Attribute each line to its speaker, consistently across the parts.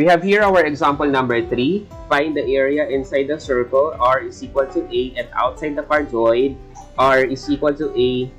Speaker 1: We have here our example number 3. Find the area inside the circle. R is equal to A, and outside the cardioid, R is equal to A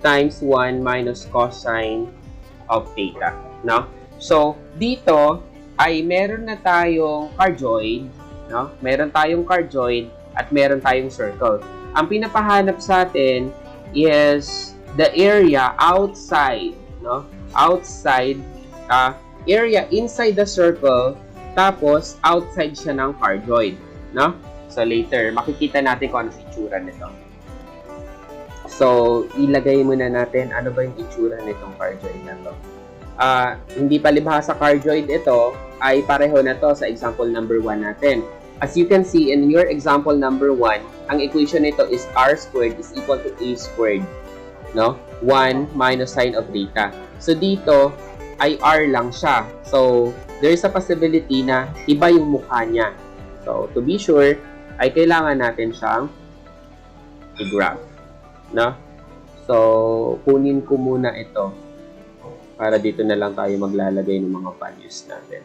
Speaker 1: times 1 minus cosine of theta. No? So, dito ay meron na tayong cardioid, no? Meron tayong cardioid at meron tayong circle. Ang pinapahanap sa atin is the area outside, no? Outside, area inside the circle, tapos outside siya ng cardioid, no? So later, makikita natin kung ano itsura nito. So, ilagay muna natin ano ba yung itsura nitong cardioid na to. Hindi palibhasa cardioid ito, ay pareho na to sa example number 1 natin. As you can see in your example number 1, ang equation nito is r squared is equal to a squared, no? 1 minus sine of theta. So dito ay r lang siya. So there is a possibility na iba yung mukha niya. So to be sure, ay kailangan natin siyang i-graph, no? So kunin ko muna ito para dito na lang tayo maglalagay ng mga values natin.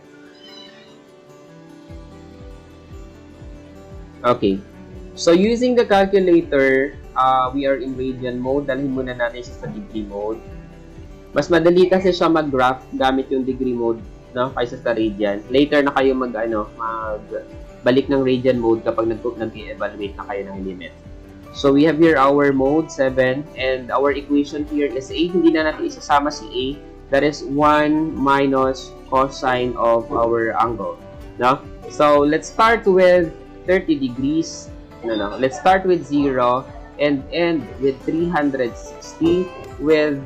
Speaker 1: Okay. So using the calculator, we are in radian mode. Dalhin muna natin siya sa degree mode. Mas madali kasi siya mag-graph gamit yung degree mode, no, kaysa sa radian. Later na kayo magbalik ng radian mode kapag nag-evaluate na kayo ng limit. So we have here our mode 7, and our equation here is A. Hindi na natin isasama si A. That is 1 minus cosine of our angle, no? So let's start with 30 degrees. No. Let's start with 0 and end with 360 with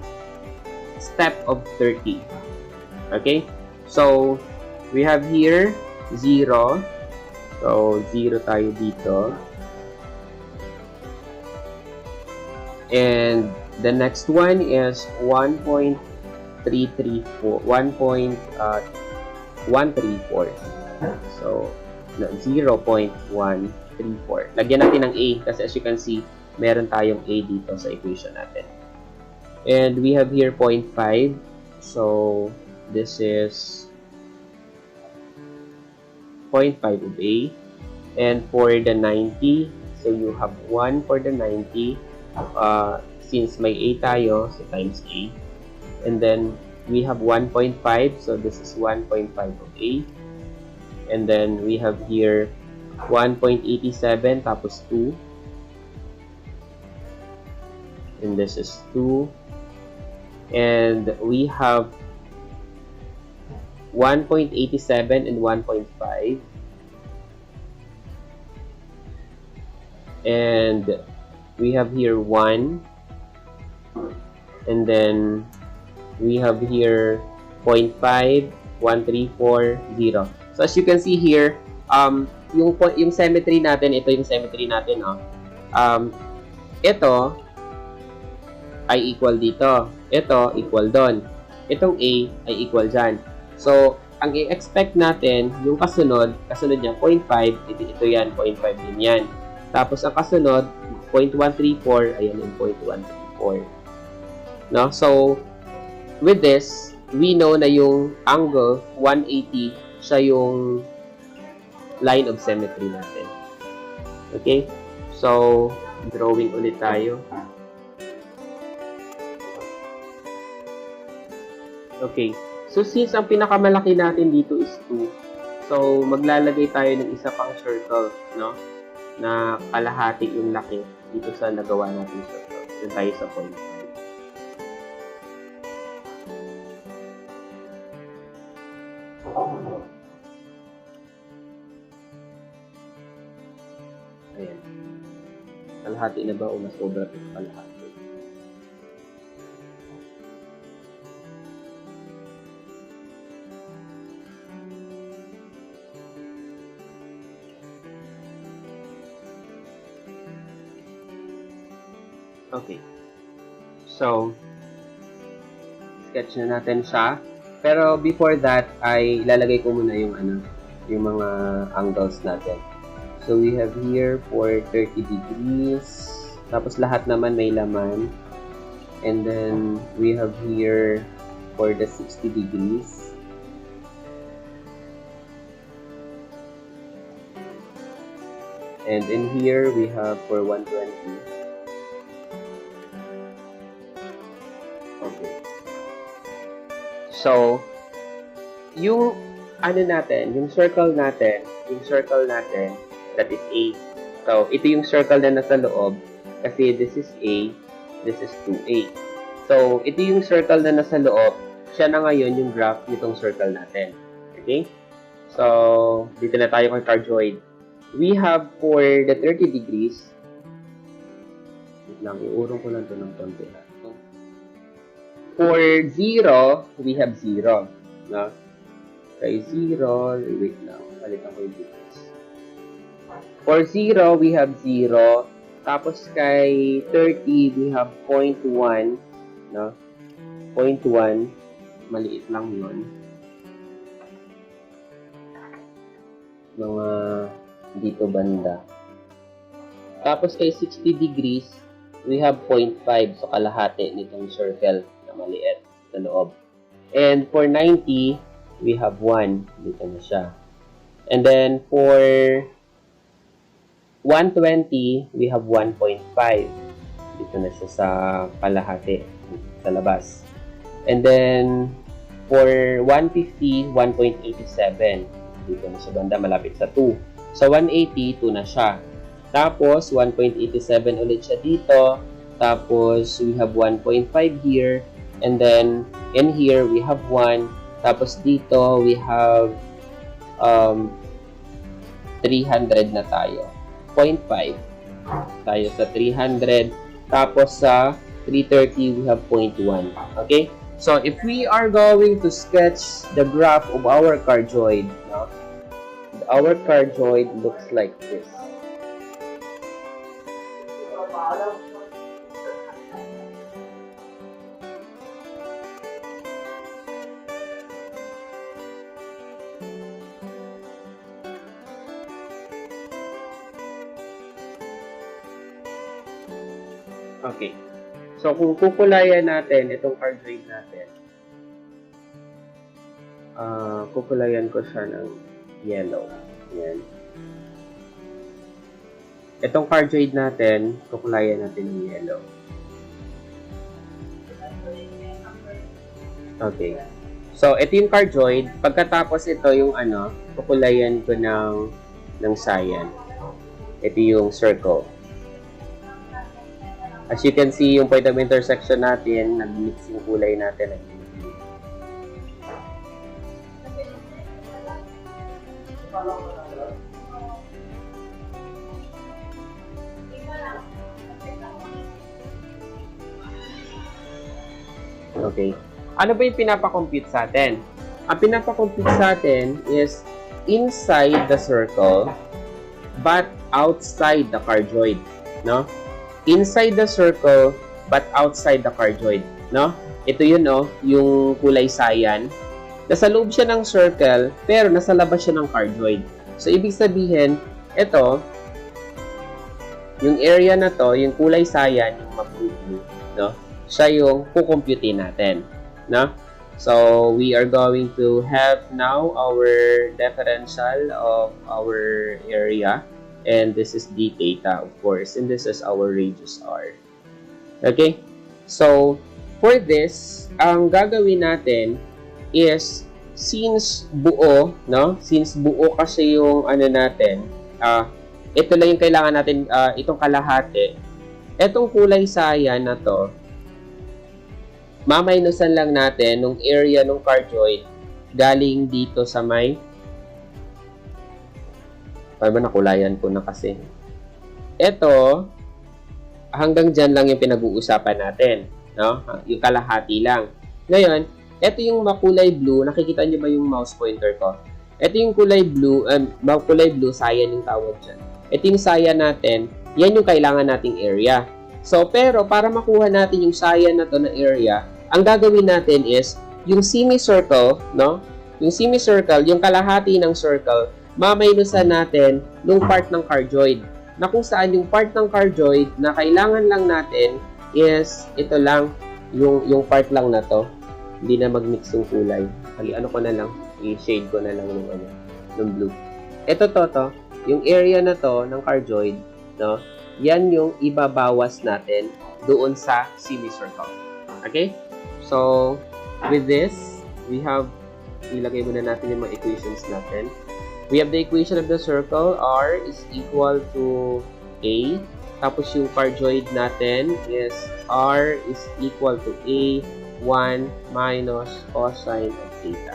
Speaker 1: step of 30. Okay? So, we have here 0. So, 0 tayo dito. And the next one is 1.134. So, 0.134. Lagyan natin ng A kasi as you can see, meron tayong A dito sa equation natin. And we have here 0.5. So, this is 0.5 of A. And for the 90, so you have 1 for the 90. Since may A tayo, so times A. And then, we have 1.5. So, this is 1.5 of A. And then, we have here 1.87 tapos 2. And this is 2. And we have 1.87 and 1.5. And we have here 1. And then we have here 0.5, 134, 0. So as you can see here, yung symmetry natin, ito yung symmetry natin, oh. Ito ay equal dito. Ito equal doon. Itong A ay equal dyan. So, ang i-expect natin, yung kasunod niya, 0.5, ito yan, 0.5 din yan. Tapos, ang kasunod, 0.134, ayan yung 0.134. No? So, with this, we know na yung angle, 180, siya yung line of symmetry natin. Okay? So, drawing ulit tayo. Okay. So, since ang pinakamalaki natin dito is 2, so, maglalagay tayo ng isa pang circle, no? Na kalahati yung laki dito sa nagawa natin circle. Doon tayo sa point. Ayan. Kalahati na ba o mas sobra ito kalahati? Okay. So, sketch na natin siya. Pero before that, ay ilalagay ko muna yung yung mga angles natin. So, we have here for 30 degrees. Tapos lahat naman may laman. And then, we have here for the 60 degrees. And in here, we have for 120. Okay. So, yung ano natin, yung circle natin, that is A. So, ito yung circle na nasa loob kasi this is A, this is 2A. So, ito yung circle na nasa loob, siya na ngayon yung graph nitong circle natin. Okay? So, dito na tayo kay cardioid. We have for the 30 degrees, wait lang, iurong ko lang ito ng konti. For 0, we have 0. No? Kay 0, wait lang, palitan ko yung degrees. For 0, we have 0. Tapos kay 30, we have 0.1. No? 0.1. Maliit lang yun. Mga dito banda. Tapos kay 60 degrees, we have 0.5. So, kalahati nitong circle na maliit sa loob. And for 90, we have 1. Dito na siya. And then for 120, we have 1.5. Dito na siya sa kalahati sa labas. And then for 150, 1.87. Dito na siya banda, malapit sa 2. So, 180, 2 na siya. Tapos, 1.87 ulit siya dito. Tapos, we have 1.5 here. And then, in here, we have 1. Tapos, dito, we have 300 na tayo. 0.5. Tayo sa 300. Tapos, sa 330, we have 0.1. Okay? So, if we are going to sketch the graph of our cardioid, no? Our cardioid looks like this. Okay. So, kung kukulayan natin itong cardioid natin, kukulayan ko siya ng yellow. Yan. Itong cardioid natin, kukulayan natin ng yellow. Okay. So, ito yung cardioid. Pagkatapos ito yung kukulayan ko ng cyan. Ito yung circle. As you can see, yung point of intersection natin, nag-mix yung kulay natin. Okay. Ano ba yung pinapakompute sa atin? Ang pinapakompute sa atin is inside the circle but outside the cardioid. No? Inside the circle but outside the cardioid. No? Ito yun, no? Yung kulay cyan. Nasa loob siya ng circle, pero nasa labas siya ng cardioid. So, ibig sabihin, ito, yung area na to, yung kulay cyan, yung mag-blue, no? Siya yung kukompute natin, no? So, we are going to have now our differential of our area. And this is d theta, of course. And this is our radius r. Okay? So, for this, ang gagawin natin is since buo, no? Since buo kasi yung natin, ito lang yung kailangan natin, itong kalahati. Itong kulay cyan na to, maminusan lang natin nung area ng cardioid galing dito sa may paano ba nakulayan ko na kasi. Ito, hanggang dyan lang yung pinag-uusapan natin, no? Yung kalahati lang. Ngayon, ito yung makulay blue. Nakikita nyo ba yung mouse pointer ko? Ito yung kulay blue, cyan yung tawag dyan. Ito yung cyan natin, yan yung kailangan nating area. So, pero para makuha natin yung cyan na to na area, ang gagawin natin is, yung semicircle, no? Yung semicircle, yung kalahati ng circle, maminusan natin nung part ng cardioid. Na kung saan yung part ng cardioid na kailangan lang natin is, ito lang, yung part lang na to. Hindi na mag-mix yung kulay. Ko na lang, i-shade ko na lang ng blue. Ito to. yung area na to ng cardioid, no, yan yung ibabawas natin doon sa semicircle. Okay? So, with this, we have, ilagay muna natin yung mga equations natin. We have the equation of the circle, r is equal to a. Tapos yung cardioid natin is r is equal to a 1 minus cosine of theta.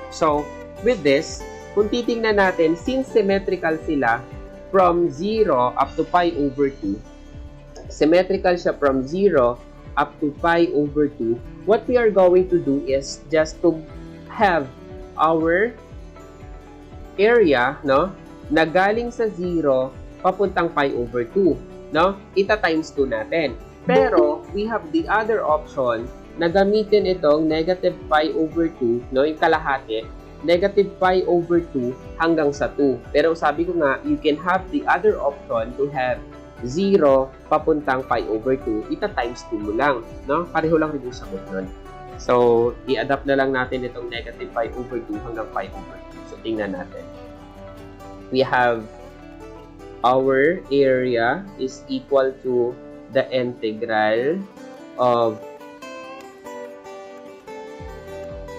Speaker 1: So, with this, kung titingnan natin, since symmetrical sila from 0 up to pi over 2, symmetrical siya from 0 up to pi over 2, what we are going to do is just to have our area, no, na galing sa 0 papuntang pi over 2, no? Ita times 2 natin. Pero we have the other option na gamitin itong negative pi over 2, no, yung kalahati, negative pi over 2 hanggang sa 2. Pero sabi ko nga, you can have the other option to have 0 papuntang pi over 2, ita times 2 mo lang, no? Pareho lang rin yung sagot nun. So, i-adapt na lang natin itong negative pi over 2 hanggang pi over 2. So, tingnan natin. We have our area is equal to the integral of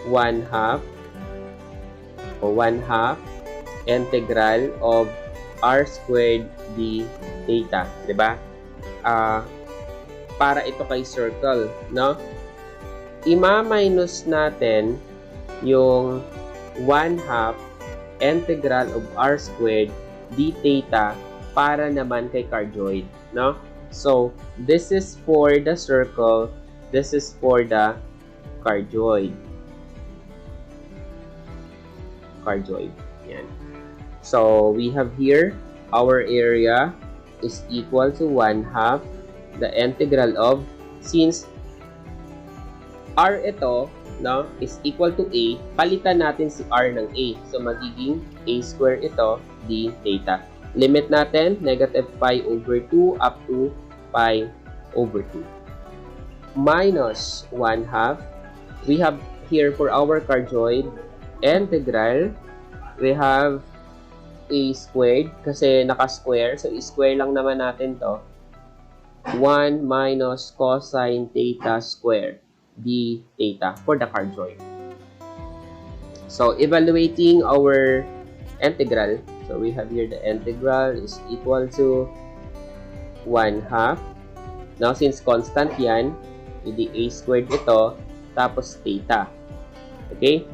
Speaker 1: 1/2 o 1/2 integral of r squared d theta, 'di ba? Para ito kay circle, no? Ima-minus natin yung 1/2 integral of r squared d theta para naman kay cardioid, no? So, this is for the circle, this is for the cardioid. Cardioid. Yan. So, we have here, our area is equal to 1/2 the integral of, since r ito, no, is equal to a, palitan natin si r ng a. So, magiging a square ito, d theta. Limit natin, negative pi over 2 up to pi over 2. Minus 1/2. We have here for our cardioid integral, we have a squared kasi naka-square. So, i-square lang naman natin to. 1 minus cosine theta square d theta for the cardioid. So, evaluating our integral. So, we have here the integral is equal to 1/2. Now, since constant yan, hindi a squared ito, tapos theta. Okay?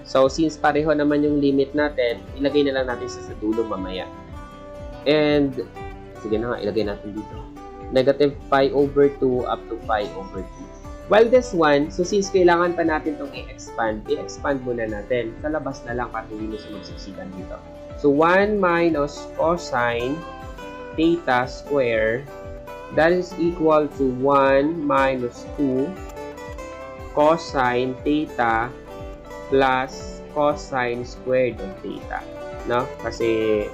Speaker 1: So, since pareho naman yung limit natin, ilagay na lang natin sa dulo mamaya. And, sige na nga, ilagay natin dito. Negative pi over 2 up to pi over 2. While this one, so since kailangan pa natin itong i-expand muna natin. Sa labas na lang para hindi siya magsiksikan dito. So, 1 minus cosine theta square, that is equal to 1 minus 2 cosine theta plus cosine squared of theta. No? Kasi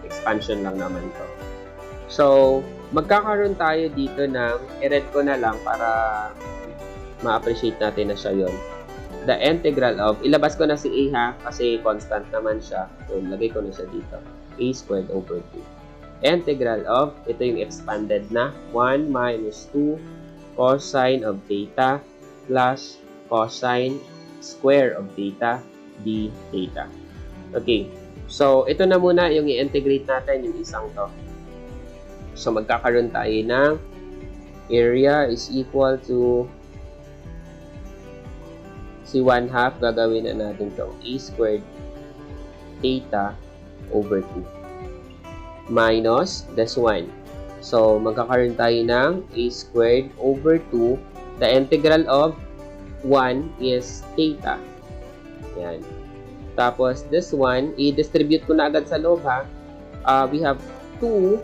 Speaker 1: expansion lang naman to. So, magkakaroon tayo dito ng, i-read ko na lang para ma-appreciate natin na siya yon. The integral of, ilabas ko na si a ha, kasi constant naman siya. So, lagay ko na siya dito. A squared over 2. Integral of, ito yung expanded na, 1 minus 2 cosine of theta plus cosine square of theta d theta. Okay. So, ito na muna yung i-integrate natin yung isang to. So, magkakaroon tayo ng area is equal to si 1/2, gagawin na natin itong a squared theta over 2 minus this one. So, magkakaroon tayo ng a squared over 2. The integral of 1 is theta. Yan. Tapos, this one, i-distribute ko na agad sa loob ha. We have 2.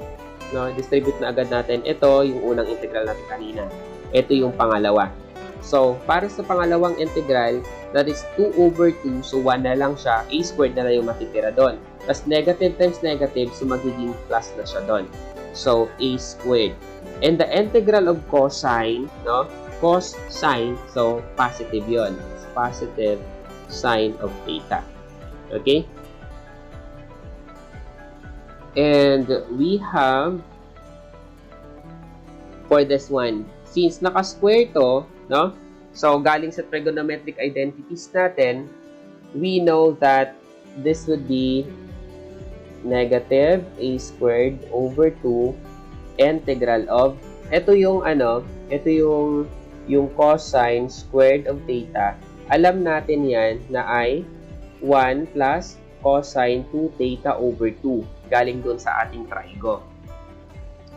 Speaker 1: No, distribute na agad natin. Ito, yung unang integral natin kanina. Ito yung pangalawa. So, para sa pangalawang integral, that is 2 over 2. So, 1 na lang siya. A squared na lang yung matitira doon. Tapos, negative times negative. So, magiging plus na siya doon. So, a squared. And the integral of cosine, no? Cos sine. So, positive yon. Positive sine of theta. Okay? And we have, for this one, since naka-square to, no? So, galing sa trigonometric identities natin, we know that this would be negative a squared over 2 integral of, ito yung ito yung cosine squared of theta. Alam natin yan na ay 1 plus cosine 2 theta over 2. Galing dun sa ating trigo.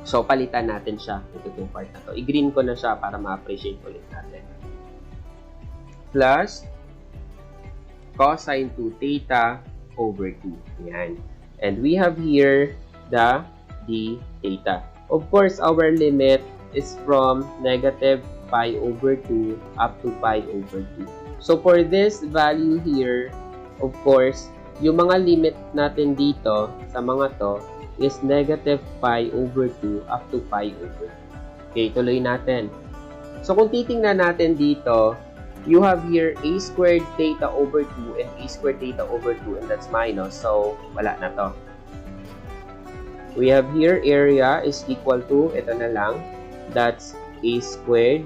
Speaker 1: So, palitan natin siya. Ito yung part na to. I-green ko na siya para ma-appreciate ulit natin. Plus cosine 2 theta over 2. Yan. And we have here the d theta. Of course, our limit is from negative pi over 2 up to pi over 2. So, for this value here, of course, yung mga limit natin dito sa mga to is negative pi over 2 up to pi over 2. Okay, tuloy natin. So, kung titingnan natin dito, you have here a squared theta over 2 and a squared theta over 2, and that's minus. So, wala na to. We have here area is equal to, ito na lang, that's a squared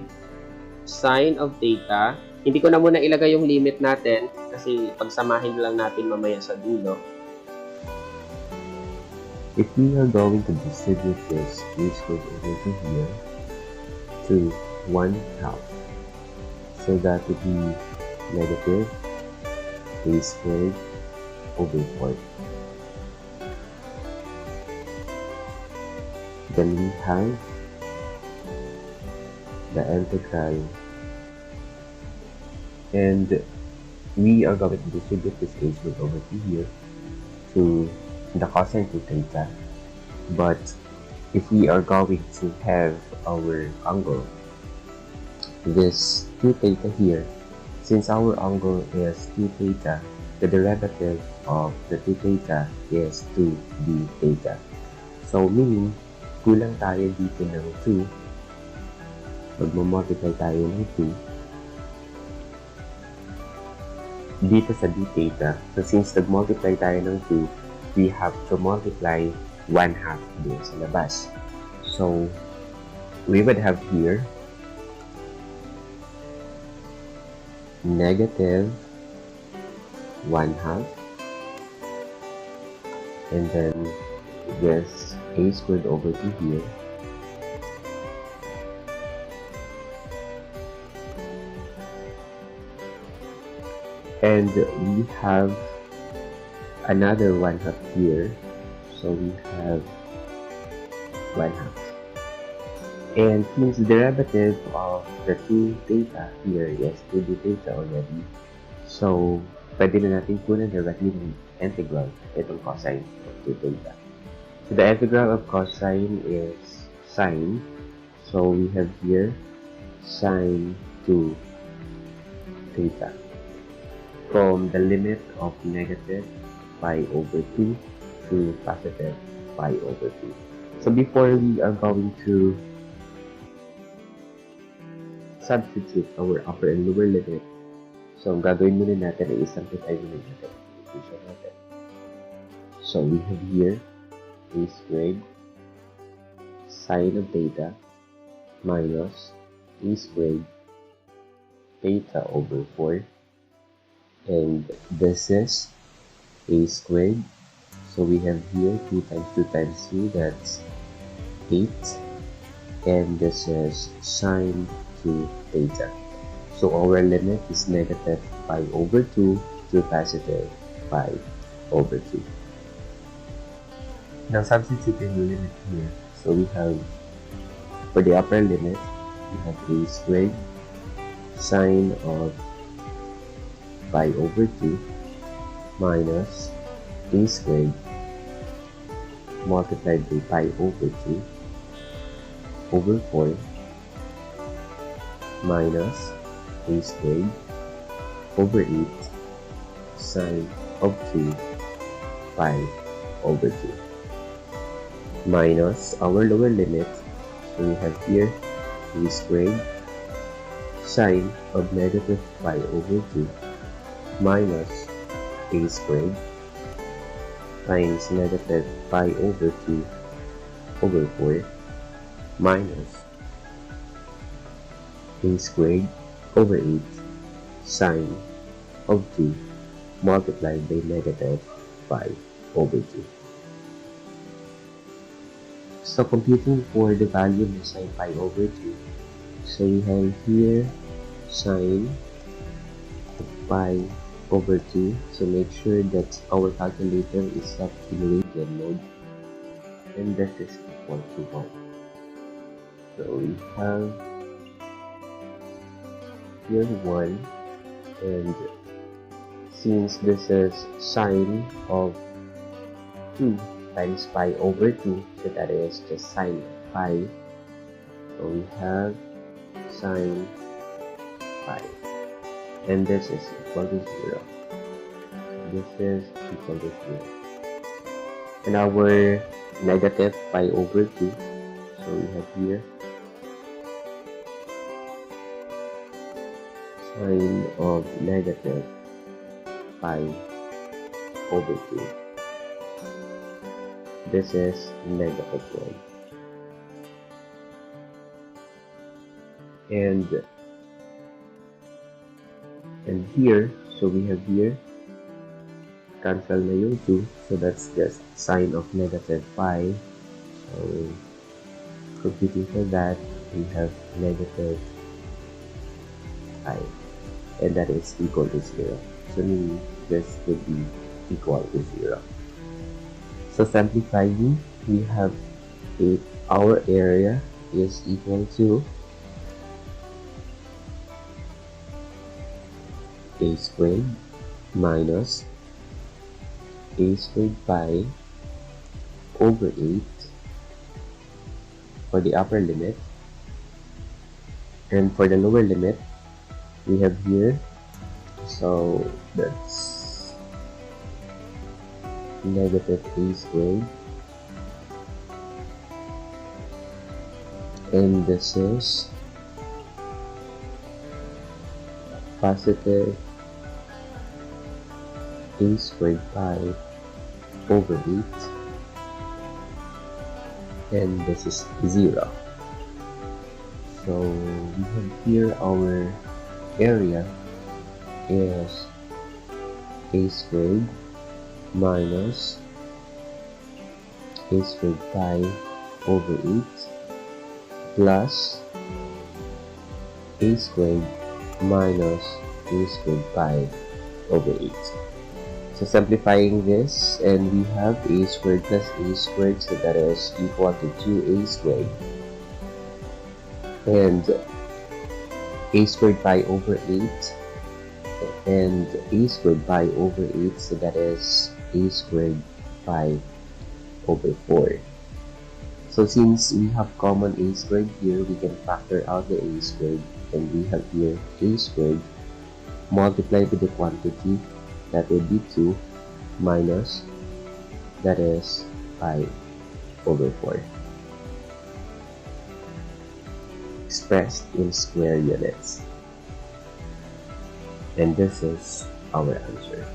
Speaker 1: sine of theta. Hindi ko na muna ilagay yung limit natin kasi pagsamahin lang natin mamaya sa dulo.
Speaker 2: If we are going to distribute this a squared over to here to 1 half, so that would be negative a squared over 4. Then we have the integral, and we are going to distribute this a squared over to here to the cosine 2 theta. But if we are going to have our angle, this 2 theta here, since our angle is 2 theta, the derivative of the 2 theta is 2d theta. So, meaning, kulang tayo dito ng 2. Magmamultiply tayo ng 2 dito sa d theta. So, since nag-multiply tayo ng 2, we have to multiply 1 half dito sa labas. So, we would have here negative 1 half, and then this a squared over to here, and we have another 1 half here, so we have 1 half. And since the derivative of the 2 theta here is 2d theta already, so pwede na natin kunan directly ng integral itong cosine of 2 theta. So the integral of cosine is sine, so we have here sine 2 theta from the limit of negative pi over 2 to positive pi over 2. So before we are going to substitute our upper and lower limit, so ang gagawin muna natin ay i-simplify muna natin ang equation natin. So we have here a squared sine of theta minus a squared theta over 4, and this is a squared, so we have here 2 times 2 times 2, that's 8, and this is sine 2 theta. So our limit is negative pi over 2 to positive pi over 2. Now substituting the limit here, so we have, for the upper limit, we have a squared sine of pi over 2 minus a squared multiplied by pi over 2 over 4 minus a squared over 8 sine of 2 pi over 2 minus our lower limit, so we have here a squared sine of negative pi over 2 minus a squared times negative pi over 2 over 4 minus a squared over 8 sine of 2 multiplied by negative 5 over 2. So computing for the value of sine pi over 2, so we have here sine of pi over 2, so make sure that our calculator is set in radian mode, and this is equal to 1. So we have here 1, and since this is sine of 2 times pi over 2, so that is just sine pi, so we have sine pi, and this is equal to 0. This is equal to 0. And our negative pi over 2, so we have here sine of negative pi over 2. This is negative 1. And here, so we have here, cancel na yung 2, so that's just sine of negative pi. So computing for that, we have negative pi, and that is equal to 0. So meaning this would be equal to 0. So simplifying, we have our area is equal to a squared minus a squared pi over 8 for the upper limit, and for the lower limit we have here, so that's negative a squared, and this is positive a squared pi over 8, and this is 0. So we have here our area is a squared minus a squared pi over 8 plus a squared minus a squared pi over 8. So simplifying this, and we have a squared plus a squared, so that is equal to 2a squared, and a squared pi over 8, and a squared pi over 8, so that is a squared pi over 4. So since we have common a squared here, we can factor out the a squared, and we have here a squared multiplied with the quantity, that would be 2 minus, that is pi over 4, expressed in square units, and this is our answer.